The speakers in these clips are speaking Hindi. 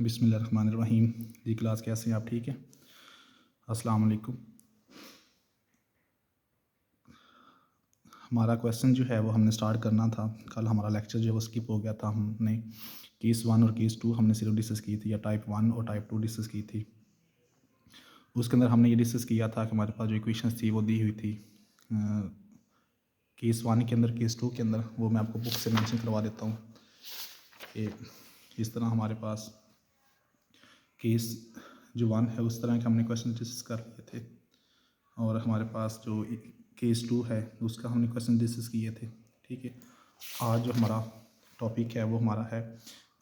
बिस्मिल्लाहिर्रहमानिर्रहीम। जी क्लास कैसे हैं आप? ठीक है। अस्सलाम वालेकुम। हमारा क्वेश्चन जो है वो हमने स्टार्ट करना था। कल हमारा लेक्चर जो है वो स्किप हो गया था। हमने केस 1 और केस 2 हमने सिर्फ डिस्कस की थी, या टाइप 1 और टाइप 2 डिस्कस की थी। उसके अंदर हमने ये डिस्कस किया था कि हमारे पास जो इक्वेशंस थी वो दी हुई थी केस 1 के अंदर, केस 2 के अंदर। वो मैं आपको बुक से मेंशन करवा देता हूँ कि इस तरह हमारे पास केस जो 1 है उस तरह के हमने क्वेश्चन डिस्कस कर लिए थे, और हमारे पास जो केस 2 है उसका हमने क्वेश्चन डिस्कस किए थे। ठीक है। आज जो हमारा टॉपिक है वो हमारा है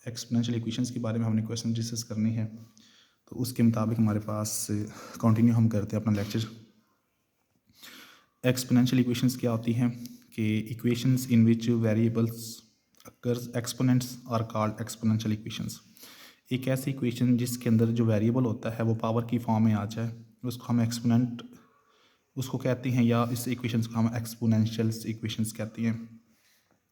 एक्सपोनेंशियल इक्वेशंस के बारे में हमने क्वेश्चन डिस्कस करनी है। तो उसके मुताबिक हमारे पास कंटिन्यू हम करते हैं अपना लेक्चर। एक्सपोनेंशियल इक्वेशंस क्या होती हैं कि equations in which variables occurs exponents are called exponential equations. एक ऐसी इक्वेशन जिसके अंदर जो वेरिएबल होता है वो पावर की फॉर्म में आ जाए उसको हम एक्सपोनेंट उसको कहते हैं, या इस इक्वेशंस को हम एक्सपोनेंशियल इक्वेशंस कहते हैं।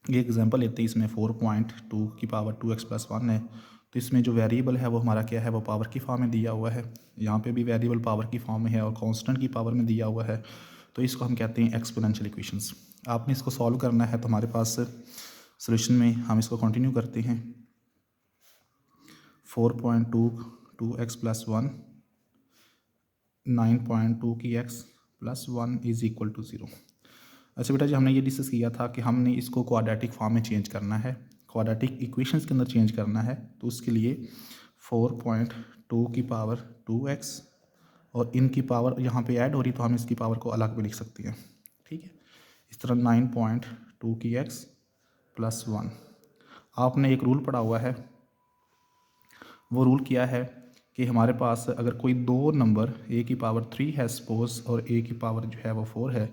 ये एग्जांपल लेते हैं, इसमें 4.2 की पावर 2x+1 है। तो इसमें जो वेरिएबल है वो हमारा क्या है, वो पावर की फॉर्म में दिया हुआ है। यहाँ पे भी वेरिएबल पावर की फॉर्म में है और कांस्टेंट की पावर में दिया हुआ है। तो इसको हम कहते हैं एक्सपोनेंशियल इक्वेशंस। आपने इसको सॉल्व करना है, तो हमारे पास सोल्यूशन में हम इसको कंटिन्यू करते हैं। 4.2 2x+1 9.2 की x+1 इज इक्वल टू 0। अच्छा बेटा जी, हमने ये डिस्कस किया था कि हमने इसको क्वाड्रेटिक फॉर्म में चेंज करना है, क्वाड्रेटिक इक्वेशंस के अंदर चेंज करना है। तो उसके लिए 4.2 की पावर 2x और इनकी पावर यहाँ पे ऐड हो रही, तो हम इसकी पावर को अलग भी लिख सकते हैं। ठीक है। इस तरह 9.2 की x+1। आपने एक रूल पढ़ा हुआ है, वो रूल क्या है कि हमारे पास अगर कोई दो नंबर a की पावर 3 है सपोज, और a की पावर जो है वो 4 है,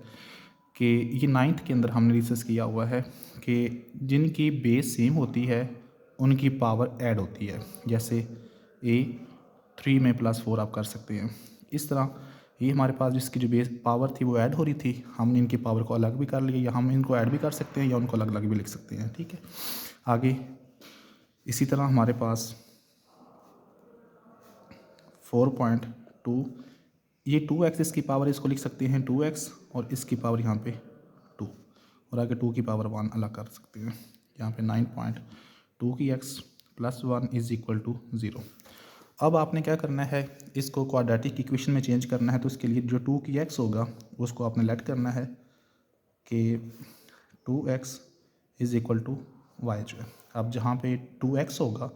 कि ये 9th के अंदर हमने डिस्कस किया हुआ है कि जिनकी बेस सेम होती है उनकी पावर ऐड होती है। जैसे a 3 में +4 आप कर सकते हैं। इस तरह ये हमारे पास जिसकी जो बेस पावर थी वो ऐड हो रही थी, हमने इनकी पावर को अलग भी कर लिया, या हम इनको ऐड भी कर सकते हैं या उनको अलग अलग भी लिख सकते हैं। ठीक है। आगे इसी तरह हमारे पास 4.2, ये 2x इसकी पावर, इसको लिख सकते हैं 2x, और इसकी पावर यहाँ पे 2, और आगे 2 की पावर 1 अलग कर सकते हैं। यहाँ पे 9.2 की x+1 इज इक्वल टू 0। अब आपने क्या करना है, इसको क्वाड्रेटिक इक्वेशन में चेंज करना है। तो इसके लिए जो 2 की x होगा उसको आपने लेट करना है कि 2x is equal to y जो है। अब जहाँ पे 2x होगा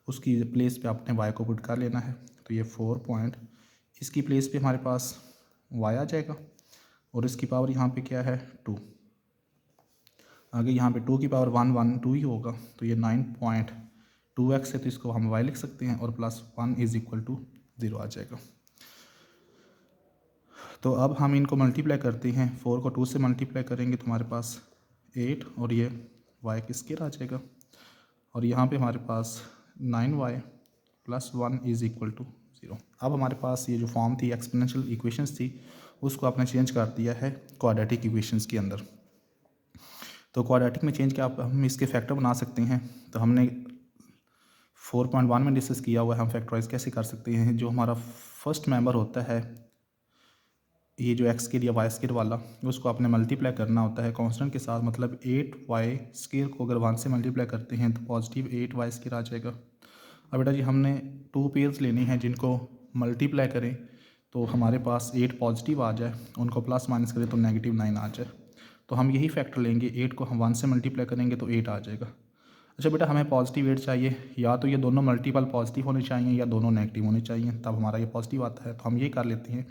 उसकी प्लेस पे आपने y को पुट कर लेना है। तो ये 4 इसकी प्लेस पे हमारे पास y आ जाएगा, और इसकी पावर यहाँ पे क्या है 2। आगे यहाँ पे 2 की पावर 2 ही होगा, तो ये 9.2x है, तो इसको हम y लिख सकते हैं, और +1 इज इक्वल टू 0 आ जाएगा। तो अब हम इनको मल्टीप्लाई करते हैं। 4 को 2 से मल्टीप्लाई करेंगे तो हमारे पास 8, और ये y की स्क्वायर आ जाएगा, और यहाँ पे हमारे पास 9y+1 इज इक्वल टू 0। अब हमारे पास ये जो फॉर्म थी एक्सपोनेंशियल इक्वेशंस थी उसको आपने चेंज कर दिया है क्वाड्रेटिक इक्वेशंस के अंदर। तो क्वाड्रेटिक में चेंज क्या हम इसके फैक्टर बना सकते हैं। तो हमने 4.1 में डिस्कस किया हुआ है हम फैक्टराइज कैसे कर सकते हैं। जो हमारा फर्स्ट मेंबर होता है, ये जो एक्स स्क्वायर या वाई स्क्वायर वाला, उसको आपने मल्टीप्लाई करना होता है कांस्टेंट के साथ। मतलब 8y स्क्वायर को अगर 1 से मल्टीप्लाई करते हैं तो पॉजिटिव 8y स्क्वायर आ जाएगा। अब बेटा जी हमने 2 पेयर्स लेने हैं जिनको मल्टीप्लाई करें तो हमारे पास 8 पॉजिटिव आ जाए, उनको प्लस माइनस करें तो -9 आ जाए। तो हम यही फैक्टर लेंगे, 8 को हम 1 से मल्टीप्लाई करेंगे तो 8 आ जाएगा। अच्छा बेटा, हमें पॉजिटिव 8 चाहिए, या तो ये दोनों मल्टीपल पॉजिटिव होने चाहिए या दोनों नेगेटिव होने चाहिए, तब हमारा ये पॉजिटिव आता है। तो हम ये कर लेते हैं,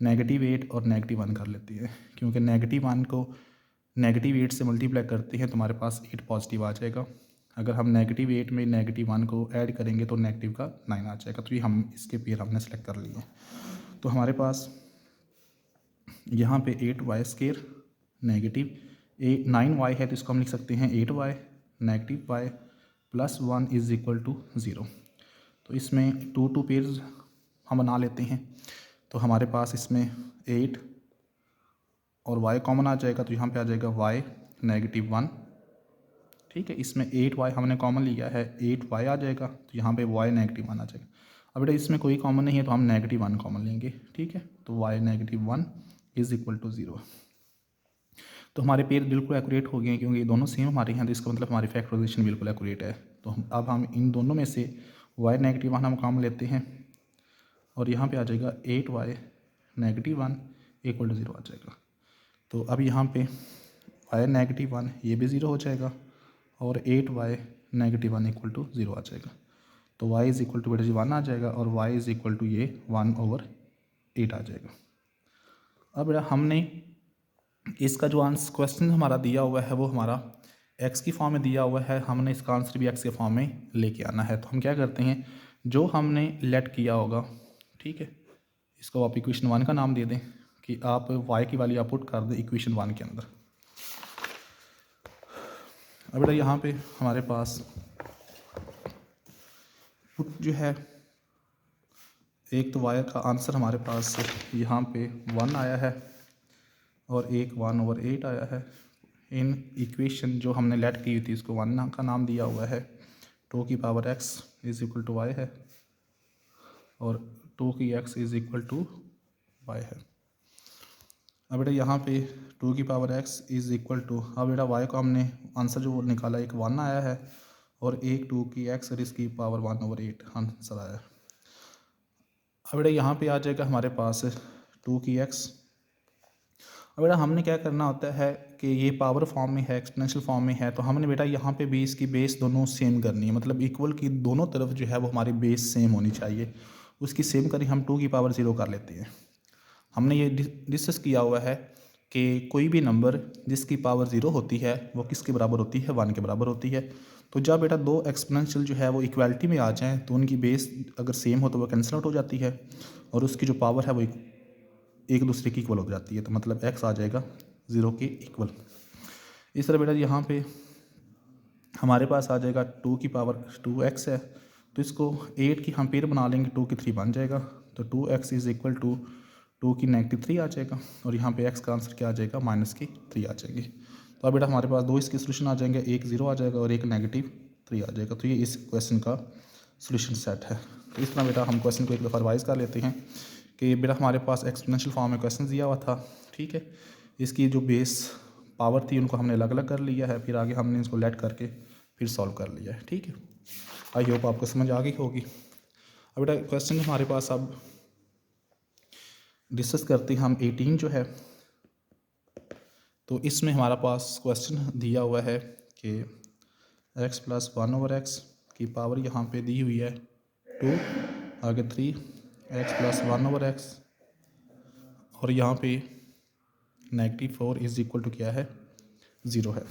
-8 और -1 कर लेते हैं, क्योंकि -1 को -8 से मल्टीप्लाई करते हैं तो हमारे पास 8 पॉजिटिव आ जाएगा। अगर हम -8 में -1 को ऐड करेंगे तो नेगेटिव का 9 आ जाएगा। तो ये हम इसके पेयर हमने सेलेक्ट कर लिए। तो हमारे पास यहाँ पे 8y स्क्वायर नेगेटिव 9y है, तो इसको हम लिख सकते हैं 8y -y +1 is equal to 0। तो इसमें 2 पेयर्स हम बना लेते हैं। तो हमारे पास इसमें 8 और y कॉमन आ जाएगा, तो यहाँ पे आ जाएगा y -1। ठीक है। इसमें 8y हमने कॉमन लिया है, 8y आ जाएगा, तो यहाँ पे y -1 आ जाएगा। अब बेटा इसमें कोई कॉमन नहीं है तो हम -1 कॉमन लेंगे, ठीक है। तो y -1 इज़ इक्वल टू 0। तो हमारे पेयर बिल्कुल एक्यूरेट हो गए हैं क्योंकि ये दोनों सेम हमारे हैं, तो इसका मतलब हमारी फैक्टराइजेशन बिल्कुल एक्यूरेट है। तो अब हम इन दोनों में से y -1 हम कॉमन लेते हैं और यहाँ पे आ जाएगा 8y -1 इक्वल टू 0 आ जाएगा। तो अब यहाँ पे y -1 ये भी 0 हो जाएगा और 8y -1 इक्वल टू 0 आ जाएगा। तो y इज़ इक्वल टू बेटा जी 1 आ जाएगा और y इज़ इक्वल टू ये 1/8 आ जाएगा। अब बेटा हमने इसका जो आंसर क्वेश्चन हमारा दिया हुआ है वो हमारा x की फॉर्म में दिया हुआ है, हमने इसका आंसर भी x के फॉर्म में लेके आना है। तो हम क्या करते हैं, जो हमने लेट किया होगा, ठीक है, इसको आप इक्वेशन 1 का नाम दे दें कि आप y की वैल्यू आप पुट कर दें इक्वेशन 1 के अंदर। अब बेटा यहाँ पे हमारे पास पुट जो है, एक तो y का आंसर हमारे पास यहाँ पे 1 आया है और एक 1/8 आया है। इन इक्वेशन जो हमने लेट की हुई थी इसको 1 का नाम दिया हुआ है, 2 की power x is equal to y है और 2 की x is equal to y है। अब बेटा यहाँ पे 2 की power x is equal to, अब बेटा y को हमने आंसर जो निकाला एक 1 आया है और एक 2 की x और इसकी पावर 1/8 आंसर आया है। अब बेटा यहाँ पे आ जाएगा हमारे पास 2 की x। अब बेटा हमने क्या करना होता है कि ये पावर फॉर्म में है, एक्सपोनेंशियल फॉर्म में है, तो हमने बेटा यहाँ पे भी इसकी बेस दोनों सेम करनी है, मतलब इक्वल की दोनों तरफ जो है वो हमारी बेस सेम होनी चाहिए। उसकी सेम करी हम 2 की पावर 0 कर लेते हैं। हमने ये डिस्कस किया हुआ है कि कोई भी नंबर जिसकी पावर 0 होती है वो किसके बराबर होती है, 1 के बराबर होती है। तो जब बेटा दो एक्सपोनेंशियल जो है वो इक्वालिटी में आ जाएँ तो उनकी बेस अगर सेम हो तो वो कैंसिल आउट हो जाती है और उसकी जो पावर है वो एक दूसरे की इक्वल हो जाती है, तो मतलब x आ जाएगा 0 के इक्वल। इस तरह बेटा यहाँ पे हमारे पास आ जाएगा 2 की पावर 2x है, तो इसको 8 की हम पेयर बना लेंगे, 2 की 3 बन जाएगा, तो 2x इज़ इक्वल टू 2 की -3 आ जाएगा और यहाँ पे x का आंसर क्या आ जाएगा, -3 आ जाएंगे। तो अब बेटा हमारे पास दो इसके सोल्यूशन आ जाएंगे, एक 0 आ जाएगा और एक -3 आ जाएगा। तो ये इस क्वेश्चन का सोल्यूशन सेट है। तो इस तरह बेटा हम क्वेश्चन को एक दफ़ा रिवाइज कर लेते हैं कि बेटा हमारे पास एक्सपोनेंशियल फॉर्म में क्वेश्चन दिया हुआ था, ठीक है। इसकी जो बेस पावर थी उनको हमने अलग अलग कर लिया है, फिर आगे हमने इसको लेट करके फिर सॉल्व कर लिया है, ठीक है। आई होप आपको समझ आ गई होगी। अब बेटा क्वेश्चन हमारे पास अब डिस्कस करते हैं हम 18 जो है, तो इसमें हमारा पास क्वेश्चन दिया हुआ है कि x + 1/x की पावर यहाँ पे दी हुई है 2, आगे 3 x + 1/x और यहाँ पे -4 इज़ इक्वल टू क्या है, 0 है।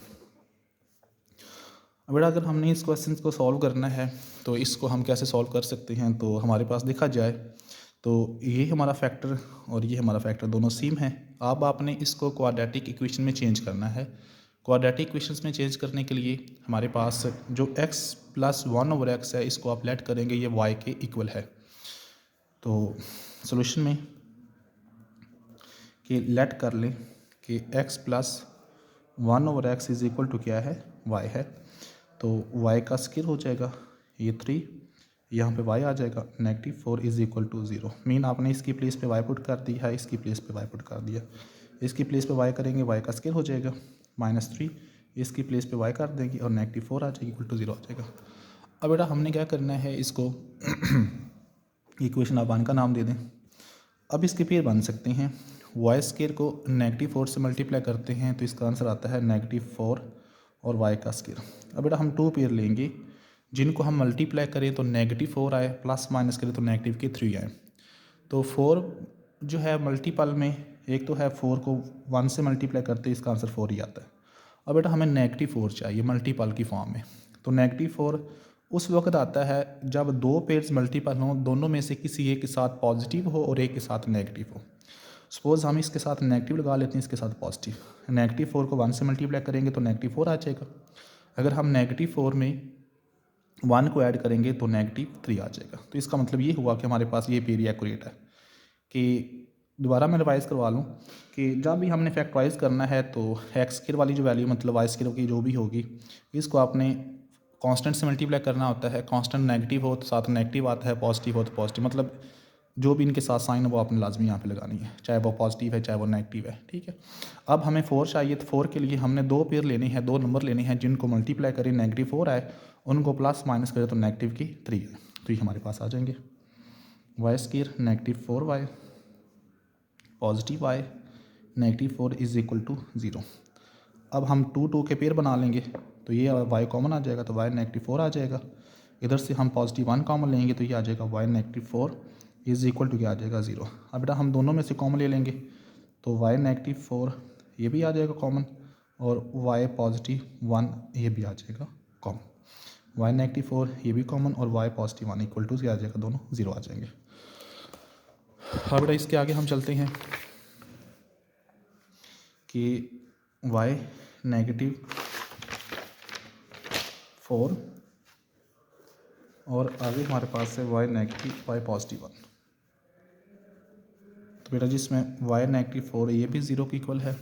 अब बेटा अगर हमने इस क्वेश्चन को सॉल्व करना है तो इसको हम कैसे सॉल्व कर सकते हैं, तो हमारे पास देखा जाए तो ये हमारा फैक्टर और ये हमारा फैक्टर दोनों सेम है। अब आपने इसको क्वाड्रेटिक इक्वेशन में चेंज करना है। क्वाड्रेटिक इक्वेशंस में चेंज करने के लिए हमारे पास जो x + 1/x है इसको आप लेट करेंगे, ये y के इक्वल है। तो सॉल्यूशन में कि लेट कर लें कि x + 1/x is equal to क्या है, y है। तो y का स्क्वायर हो जाएगा ये 3, यहाँ पे y आ जाएगा -4 इज़ इक्वल टू 0। मीन आपने इसकी प्लेस पे y पुट कर दिया है, इसकी प्लेस पे y पुट कर दिया। इसकी प्लेस पे y करेंगे, y का स्क्वायर हो जाएगा -3, इसकी प्लेस पे y कर देंगे और -4 आ जाएगी इक्वल टू 0 आ जाएगा। अब बेटा हमने क्या करना है, इसको इक्वेशन आप 1 का नाम दे दें। अब इसके पेयर बन सकते हैं, y स्क्वायर को -4 से मल्टीप्लाई करते हैं तो इसका आंसर आता है -4 और y का स्क्वायर। अब बेटा हम 2 पेयर लेंगे जिनको हम मल्टीप्लाई करें तो -4 आए, प्लस माइनस करें तो -3 आए। तो 4 जो है मल्टीपल में, एक तो है 4 को 1 से मल्टीप्लाई करते इसका आंसर 4 ही आता है। अब बेटा हमें -4 चाहिए मल्टीपल की फॉर्म में, तो -4 उस वक्त आता है जब दो पेयर्स मल्टीपल हों, दोनों में से किसी एक के साथ पॉजिटिव हो और एक के साथ नेगेटिव हो। सपोज़ हम इसके साथ नेगेटिव लगा लेते हैं, इसके साथ पॉजिटिव। -4 को 1 से मल्टीप्लाई करेंगे तो -4 आ जाएगा। अगर हम -4 में 1 को ऐड करेंगे तो -3 आ जाएगा। तो इसका मतलब ये हुआ कि हमारे पास ये पेयर एक्यूरेट है कि दोबारा मैं रिवाइज़ करवा लूँ कि जब भी हमने फैक्टराइज़ करना है तो एक्स स्क्वायर वाली जो वैल्यू मतलब वाई स्क्वायर की जो भी होगी इसको आपने कांस्टेंट से मल्टीप्लाई करना होता है। कांस्टेंट नेगेटिव हो तो साथ नेगेटिव आता है, पॉजिटिव हो तो पॉजिटिव, मतलब जो भी इनके साथ साइन है वो आपने लाजमी यहाँ पे लगानी है, चाहे वो पॉजिटिव है चाहे वो नेगेटिव है। ठीक है, अब हमें 4 चाहिए तो 4 के लिए हमने 2 पेयर लेनी है, 2 नंबर लेने हैं जिनको मल्टीप्लाई करें नेगेटिव 4 आए, उनको प्लस माइनस करें तो नेगेटिव की 3 है, तो ये हमारे पास आ जाएंगे y square negative 4y positive y negative 4 is equal to 0। अब हम 2 के पेयर बना लेंगे तो ये y कॉमन आ जाएगा तो y नेगेटिव 4 आ जाएगा। इधर से हम पॉजिटिव 1 कॉमन लेंगे तो ये आ जाएगा y negative 4 is equal to क्या आ जाएगा 0। अब बेटा हम दोनों में से कॉमन ले लेंगे तो y नेगेटिव 4 ये भी आ जाएगा कॉमन और y पॉजिटिव 1 ये भी आ जाएगा कॉमन। y नेगेटिव 4 ये भी कॉमन और y पॉजिटिव 1 इक्वल टू क्या आ जाएगा, दोनों 0 आ जाएंगे। अब बेटा इसके आगे हम चलते हैं कि y नेगेटिव 4 और आगे हमारे पास है y नेगेटिव y पॉजिटिव 1। तो बेटा जिसमें y नेगेटिव 4 ये भी 0 के इक्वल है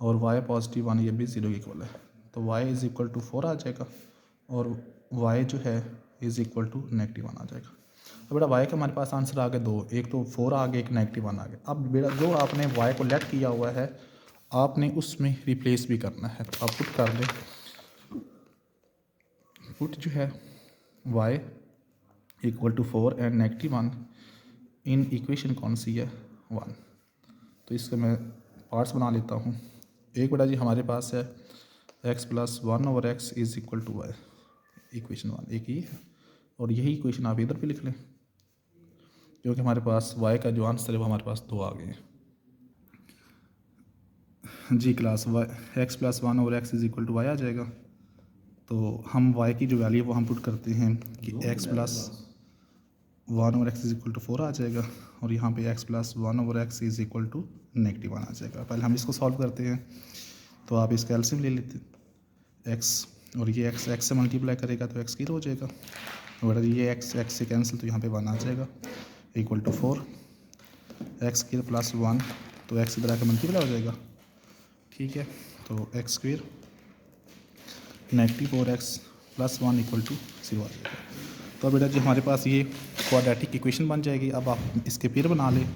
और y पॉजिटिव 1 ये भी 0 के इक्वल है, तो y इज़ इक्वल टू 4 आ जाएगा और y जो है इज़ इक्वल टू नेगेटिव 1 आ जाएगा। अब बेटा y का हमारे पास आंसर आ गए 2, एक तो 4 आ गए, एक नेगेटिव 1 आ गया। अब बेटा जो आपने y को लेट किया हुआ है आपने उसमें रिप्लेस भी करना है, तो आप पुट कर दें, पुट जो है y equal to 4 and negative 1 in equation कौन सी है 1। तो इसके मैं पार्ट्स बना लेता हूँ। एक बेटा जी हमारे पास है x plus 1 over x is equal to y, equation 1 एक ही है और यही इक्वेशन आप इधर पे लिख लें क्योंकि हमारे पास y का जो आंसर है वो हमारे पास 2 आ गए हैं। जी class y x plus 1 over x is equal to y आ जाएगा, तो हम y की जो वैल्यू है वो हम पुट करते हैं कि x plus 1 over x is equal to 4 आ जाएगा और यहाँ पे x plus 1 over x is equal to negative 1 आ जाएगा। पहले हम इसको सॉल्व करते हैं, तो आप इसका एलसीएम ले लेते हैं x और ये x से मल्टीप्लाई करेगा तो x स्क्वायर हो जाएगा और ये x से कैंसिल तो यहाँ पे 1 आ जाएगा equal to 4 x square plus 1 तो x इधर आकर मल्टीप्लाई हो जाएगा। ठीक है, तो x square negative 4x plus 1 equal to 0 आ जाएगा। तो बेटा जी हमारे पास ये क्वाड्रेटिक इक्वेशन बन जाएगी। अब आप इसके पेयर बना लें,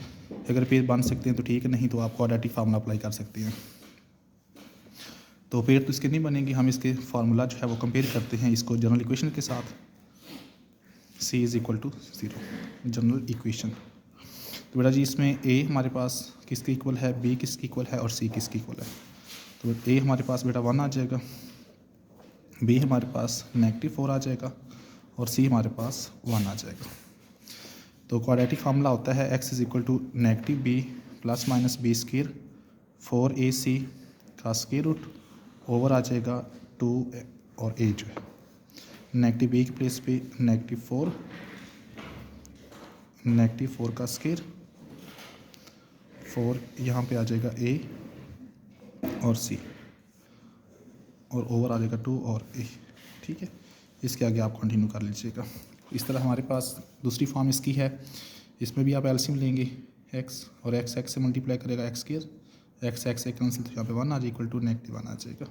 अगर पेयर बन सकते हैं तो ठीक है, नहीं तो आप क्वाड्रेटिक फार्मूला अप्लाई कर सकते हैं। तो पेयर तो इसके नहीं बनेंगी, हम इसके फार्मूला जो है वो कंपेयर करते हैं इसको जनरल इक्वेशन के साथ, c is equal to 0 general equation. तो बेटा जी इसमें a हमारे पास किसके इक्वल है, b किसके इक्वल है और c किसके इक्वल है। तो a हमारे पास बेटा 1 आ जाएगा, b हमारे पास नेगेटिव 4 आ जाएगा और c हमारे पास 1 आ जाएगा। तो क्वाड्रेटिक फार्मूला होता है x is equal to negative b plus minus b square 4ac का स्क्वायर रूट ओवर आ जाएगा 2 और a जो है नेगेटिव a की प्लेस पे नेगेटिव 4 का स्क्वायर 4 यहाँ पे आ जाएगा a और c और ओवर आ जाएगा 2 और a। ठीक है, इसके आगे आप कंटिन्यू कर लीजिएगा। इस तरह हमारे पास दूसरी फॉर्म इसकी है, इसमें भी आप एलसीएम लेंगे x और x से मल्टीप्लाई करेगा x स्क्वायर, x से कैंसिल तो यहाँ पे 1 आ जाए इक्वल टू नेगेटिव 1 आ जाएगा।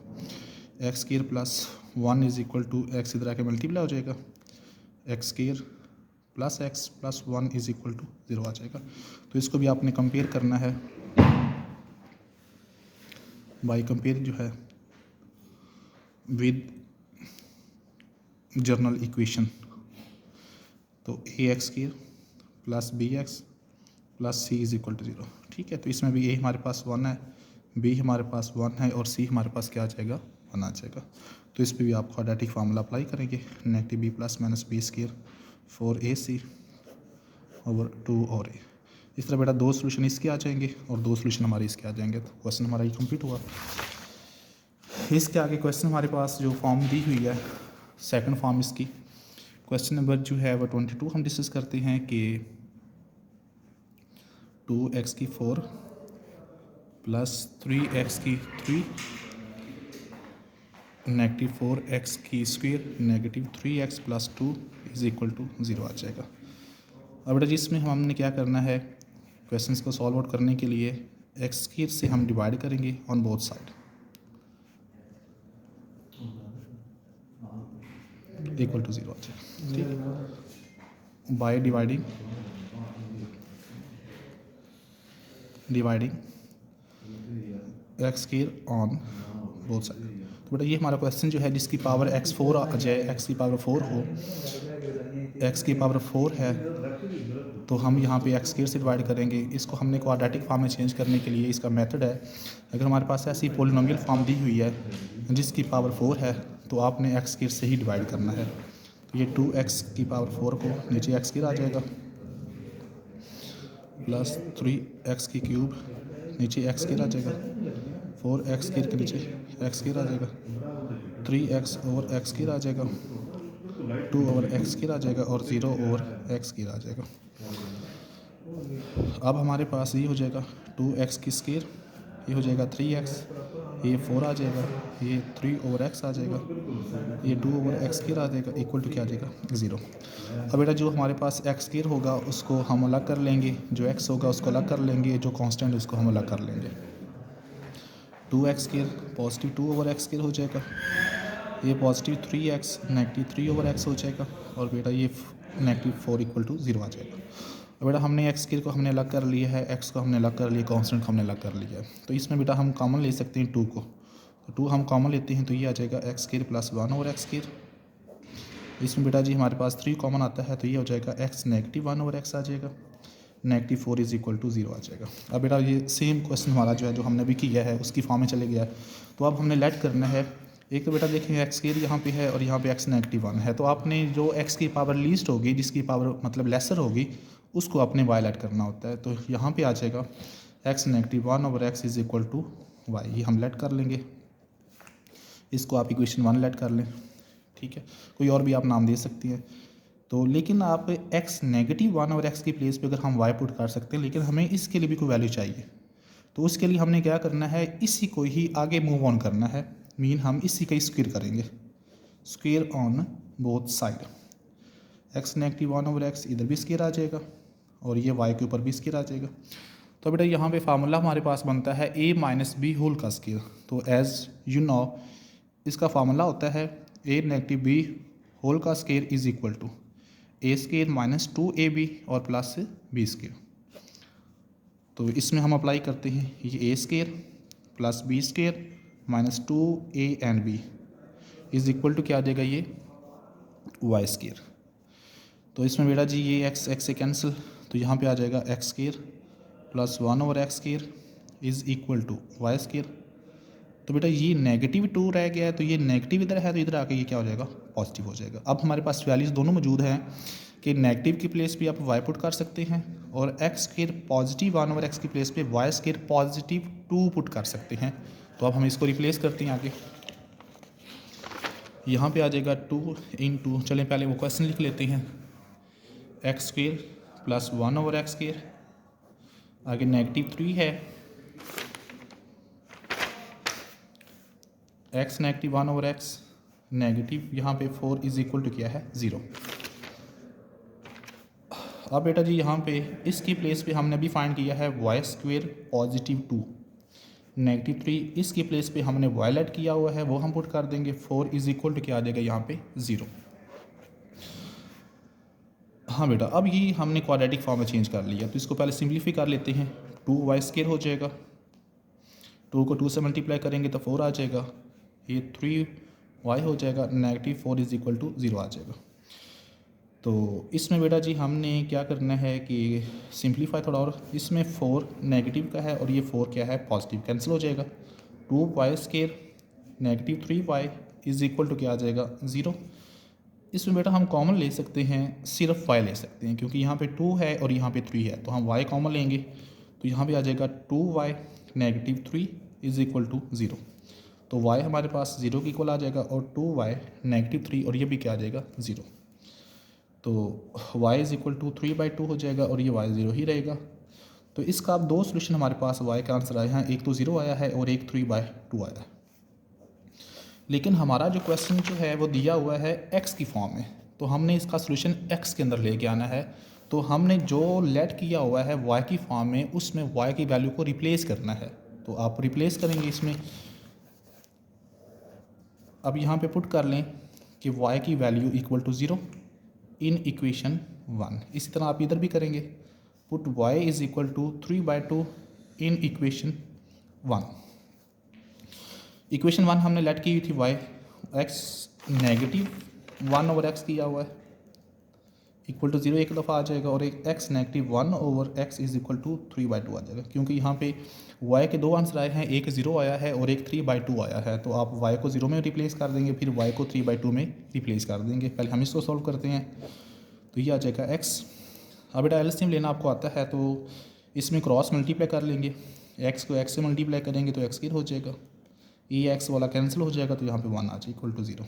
X square plus 1 is equal to x इधर आके मल्टीप्लाई हो जाएगा, x square plus x plus 1 is equal to 0 आ जाएगा। तो इसको भी आपने कंपेयर करना है बाय कंपेयर जो है विद जनरल इक्वेशन। तो a x square plus b x plus c is equal to 0। ठीक है, तो इसमें भी ए हमारे पास 1 है, बी हमारे पास 1 है और सी हमारे पास क्या आ जाएगा 1 आ जाएगा। तो इस पर भी आप क्वाड्रेटिक फार्मूला अप्लाई करेंगे, negative b plus minus b square 4ac over 2 और a। इस तरह बेटा 2 सोल्यूशन इसके आ जाएंगे और 2 सोल्यूशन हमारे इसके आ जाएंगे। तो क्वेश्चन हमारा ये कंप्लीट हुआ। इसके आगे क्वेश्चन हमारे पास जो फॉर्म दी हुई है सेकंड फॉर्म इसकी, क्वेश्चन नंबर जो है वो 22 हम डिस्कस करते हैं कि 2x की 4 प्लस 3x की 3 नेगेटिव 4x की square negative 3x plus 2 is equal to 0 आ जाएगा। अब बेटा जिसमें हमने क्या करना है, क्वेश्चंस को सॉल्व आउट करने के लिए एक्स स्क्वायर से हम डिवाइड करेंगे on both side, equal to 0 आ जाएगा। ठीक, by dividing x square on both side. तो बेटा ये हमारा क्वेश्चन जो है जिसकी पावर x4 आ जाए, x की पावर 4 हो, x की पावर 4 है तो हम यहाँ पे एक्स स्क्वायर से डिवाइड करेंगे। इसको हमने क्वाड्रेटिक फॉर्म में चेंज करने के लिए इसका मेथड है, अगर हमारे पास ऐसी पोलिनोमियल फॉर्म दी हुई है जिसकी पावर 4 है तो आपने एक्स स्क्वायर से ही डिवाइड करना है। तो ये 2x की पावर 4 को नीचे एक्स स्क्वायर आ जाएगा प्लस 3x की क्यूब नीचे एक्स स्क्वायर आ जाएगा, 4x स्क्वायर के नीचे एक्स स्क्वायर आ जाएगा, 3x ओवर एक्स स्क्वायर आ जाएगा, 2 ओवर एक्स स्क्वायर आ जाएगा और 0 ओवर एक्स स्क्वायर आ जाएगा। अब हमारे पास ये हो जाएगा 2x की स्क्वायर, ये हो जाएगा 3x, ये 4 आ जाएगा, ये 3 ओवर x आ जाएगा, ये 2 ओवर एक्स स्क्वायर आ जाएगा, इक्वल टू क्या आ जाएगा 0। अब बेटा जो हमारे पास एक्स स्क्वायर होगा उसको हम अलग कर लेंगे, जो x होगा उसको अलग कर लेंगे, जो कांस्टेंट है उसको हम अलग कर लेंगे। 2x square positive 2 over x square हो जाएगा, ये positive 3x negative 3 over x हो जाएगा और बेटा ये नेगेटिव 4 इक्वल टू 0 आ जाएगा। और बेटा हमने एक्स स्क्वायर को हमने अलग कर लिया है, एक्स को हमने अलग कर लिया, कांस्टेंट को हमने अलग कर लिया है। तो इसमें बेटा हम कॉमन ले सकते हैं 2 को, तो 2 हम कॉमन लेते हैं तो ये आ जाएगा x square plus 1 over x square. इसमें बेटा जी हमारे पास 3 कॉमन आता है तो ये हो जाएगा एक्स नेगेटिव 1 ओवर एक्स आ जाएगा, नेगेटिव 4 इज इक्वल टू 0 आ जाएगा। अब बेटा ये सेम क्वेश्चन हमारा जो है जो हमने भी किया है उसकी फॉर्म में चले गया है। तो अब हमने लेट करना है, एक तो बेटा देखें एक्स स्क्वायर यहाँ पे है और यहाँ पे एक्स नेगेटिव 1 है, तो आपने जो एक्स की पावर लीस्ट होगी, जिसकी पावर मतलब लेसर होगी, उसको आपने वाई लेट करना होता है। तो यहाँ पे आ जाएगा x negative 1 over x is equal to y, ये हम लेट कर लेंगे। इसको आप इक्वेशन 1 लेट कर लें, ठीक है, कोई और भी आप नाम दे सकती हैं। तो लेकिन आप एक्स नेगेटिव 1 ओवर एक्स की प्लेस पे अगर हम वाई पुट कर सकते हैं, लेकिन हमें इसके लिए भी कोई वैल्यू चाहिए। तो उसके लिए हमने क्या करना है, इसी को ही आगे मूव ऑन करना है, मीन हम इसी का ही स्क्वायर करेंगे, square on both side. X negative 1 over x इधर भी स्क्वायर आ जाएगा और ये वाई के ऊपर भी स्क्वायर आ जाएगा। तो बेटा यहाँ पे फार्मूला हमारे पास बनता है a माइनस बी होल का स्क्वायर। तो एज यू नो इसका फार्मूला होता है a नेगेटिव b होल का square is equal to a square minus 2ab और प्लस b स्क्वायर। तो इसमें हम अप्लाई करते हैं, ये a square plus b square minus 2a and b is equal to क्या आ जाएगा, ये y स्क्वायर। तो इसमें बेटा जी ये x से कैंसिल, तो यहाँ पे आ जाएगा x square plus 1 over x square is equal to y square. तो बेटा ये नेगेटिव 2 रह गया है, तो ये नेगेटिव इधर है तो इधर आके ये क्या हो जाएगा, पॉजिटिव हो जाएगा। अब हमारे पास वैल्यूज़ दोनों मौजूद हैं कि नेगेटिव की प्लेस पे आप वाई पुट कर सकते हैं और x square positive 1 over x की प्लेस पे वाई स्क्वायर पॉजिटिव 2 पुट कर सकते हैं। तो अब हम इसको रिप्लेस करते हैं आगे, यहाँ पे आ जाएगा 2 × चलें पहले वो क्वेश्चन लिख लेते हैं, x square plus 1 over x square, आगे नेगेटिव 3 है, x negative 1 over x negative यहाँ पे 4 इज इक्वल टू क्या है 0। अब बेटा जी यहाँ पे इसकी प्लेस पे हमने भी फाइंड किया है वाई स्क्वायर पॉजिटिव 2, नेगेटिव 3 इसकी प्लेस पे हमने वाई लेट किया हुआ है, वो हम पुट कर देंगे, 4 इज इक्वल टू क्या आ जाएगा यहाँ पे 0। हाँ बेटा अब ये हमने क्वाड्रेटिक फॉर्म में चेंज कर लिया, तो इसको पहले सिंप्लीफाई कर लेते हैं, 2y स्क्वायर हो जाएगा, 2 को 2 से मल्टीप्लाई करेंगे तो 4 आ जाएगा, ये 3y हो जाएगा, नेगेटिव 4 इज इक्वल टू 0 आ जाएगा। तो इसमें बेटा जी हमने क्या करना है कि सिंप्लीफाई थोड़ा और, इसमें 4 नेगेटिव का है और ये 4 क्या है पॉजिटिव, कैंसिल हो जाएगा, 2y square negative 3y is equal to क्या आ जाएगा 0। इसमें बेटा हम कॉमन ले सकते हैं, सिर्फ y ले सकते हैं क्योंकि यहाँ पे 2 है और यहाँ पे 3 है, तो हम y कॉमन लेंगे, तो यहाँ पे आ जाएगा 2y negative 3 is equal to 0। तो y हमारे पास 0 के इक्वल आ जाएगा और 2y नेगेटिव 3 और ये भी क्या आ जाएगा 0। तो y इज इक्वल टू 3/2 हो जाएगा और ये y 0 ही रहेगा। तो इसका अब 2 सोल्यूशन हमारे पास y का आंसर आया है, एक तो 0 आया है और एक 3/2 आया है। लेकिन हमारा जो क्वेश्चन जो है वो दिया हुआ है x की फॉर्म में, तो हमने इसका सोल्यूशन x के अंदर लेके आना है। तो हमने जो लेट किया हुआ है y की फॉर्म में, उसमें y की वैल्यू को रिप्लेस करना है। तो आप रिप्लेस करेंगे इसमें। अब यहाँ पे पुट कर लें कि y की value equal to 0 in equation 1। इसी तरह आप इधर भी करेंगे, put y is equal to 3/2 in equation 1। Equation 1 हमने लेट की हुई थी y, x नेगेटिव 1/x किया हुआ है, इक्वल टू 0 एक दफ़ा आ जाएगा, और एक x negative 1/x is equal to 3/2 आ जाएगा। क्योंकि यहाँ पे y के दो आंसर आए हैं, एक 0 आया है और एक 3/2 आया है। तो आप y को 0 में रिप्लेस कर देंगे, फिर y को 3/2 में रिप्लेस कर देंगे। पहले हम इसको सॉल्व करते हैं। तो ये आ जाएगा x। अब बेटा एलसीएम लेना आपको आता है, तो इसमें क्रॉस मल्टीप्लाई कर लेंगे। x को x से मल्टीप्लाई करेंगे तो x हो जाएगा, ये x वाला कैंसिल हो जाएगा, तो यहाँ पे 1 आ जाए इक्वल टू 0।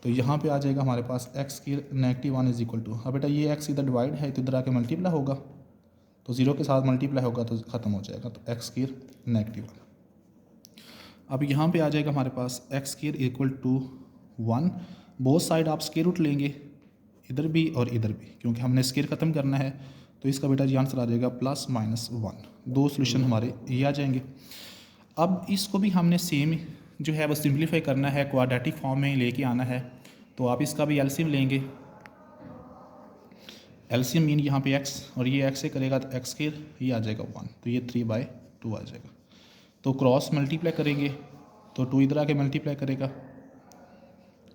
तो यहाँ पे आ जाएगा हमारे पास x की -1 इज़ इक्वल टू, अब बेटा ये x इधर डिवाइड है तो इधर आके मल्टीप्लाई होगा, तो 0 के साथ मल्टीप्लाई होगा तो ख़त्म हो जाएगा, तो x की -1। अब यहाँ पे आ जाएगा हमारे पास x की इक्वल टू 1। बोथ साइड आप स्क्वायर रूट लेंगे, इधर भी और इधर भी, क्योंकि हमने स्क्वायर ख़त्म करना है। तो इसका बेटा जी आंसर आ जाएगा +-1। दो सोल्यूशन हमारे ये आ जाएंगे। अब इसको भी हमने सेम जो है वो सिंप्लीफाई करना है, क्वाड्रेटिक फॉर्म में लेके आना है। तो आप इसका भी एलसीएम लेंगे। एलसीएम मीन यहाँ पे x, और ये x से करेगा तो x स्क्वायर, ये आ जाएगा 1, तो ये 3/2 आ जाएगा। तो क्रॉस मल्टीप्लाई करेंगे तो 2 इधर आके मल्टीप्लाई करेगा,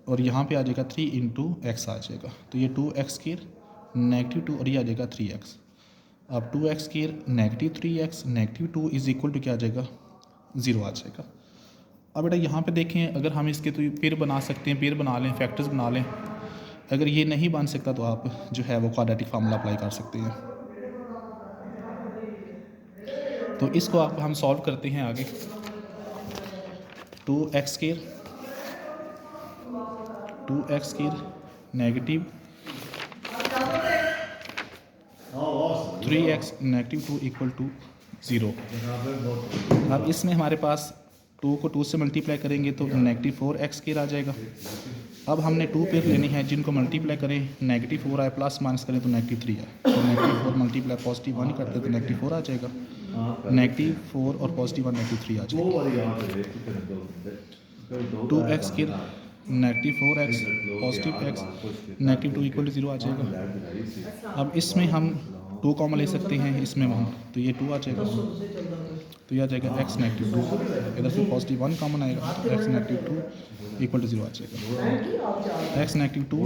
और यहाँ पे आ जाएगा 3 × x आ जाएगा, तो ये 2x स्क्वायर -2, और ये आ जाएगा 3x। अब 2x square -3x -2 is equal to क्या आ जाएगा, 0 आ जाएगा। अब बेटा यहाँ पे देखें, अगर हम इसके तो पेयर बना सकते हैं, पेयर बना लें, फैक्टर्स बना लें। अगर ये नहीं बन सकता तो आप जो है वो क्वाड्रेटिक फार्मूला अप्लाई कर सकते हैं। तो इसको आप हम सॉल्व करते हैं आगे। 2x square negative 3x -2 equal to 0। अब इसमें हमारे पास 2 को 2 से मल्टीप्लाई करेंगे तो -4x स्क्वायर आ जाएगा। अब हमने 2 पेयर लेनी है जिनको मल्टीप्लाई करें, -4 आए प्लस माइनस करें तो -3 आए, तो -4 मल्टीप्लाई +1 ही करते तो -4 आ जाएगा, -4 और +1 -3 आ जाएगा। 2x square -4x +x -2 equal to 0 आ जाएगा। अब इसमें हम 2 कॉमन ले सकते हैं इसमें हम, तो ये 2 आ जाएगा, तो यह आ जाएगा x -2, इधर से +1 कॉमन आएगा तो x -2 इक्वल टू 0 आ जाएगा, x -2,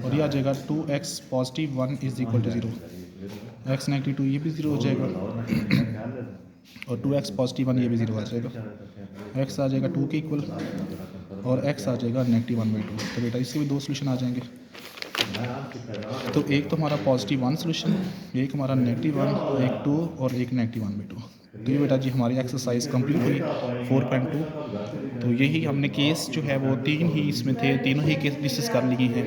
और यह आ जाएगा 2x +1 is equal to 0, x -2 ये भी 0 हो जाएगा, और 2x +1 ये भी 0 आ जाएगा, x आ जाएगा 2 के इक्वल, और x आ जाएगा -1/2। तो बेटा इसके भी दो सोल्यूशन आ जाएंगे। तो एक तो हमारा +1 सोल्यूशन, एक हमारा -1, एक 2 और एक -1/2। तो ये बेटा जी हमारी एक्सरसाइज कंप्लीट हुई 4.2। तो यही हमने केस जो है वो 3 ही इसमें थे, तीनों ही केस डिस्कस कर लिए हैं।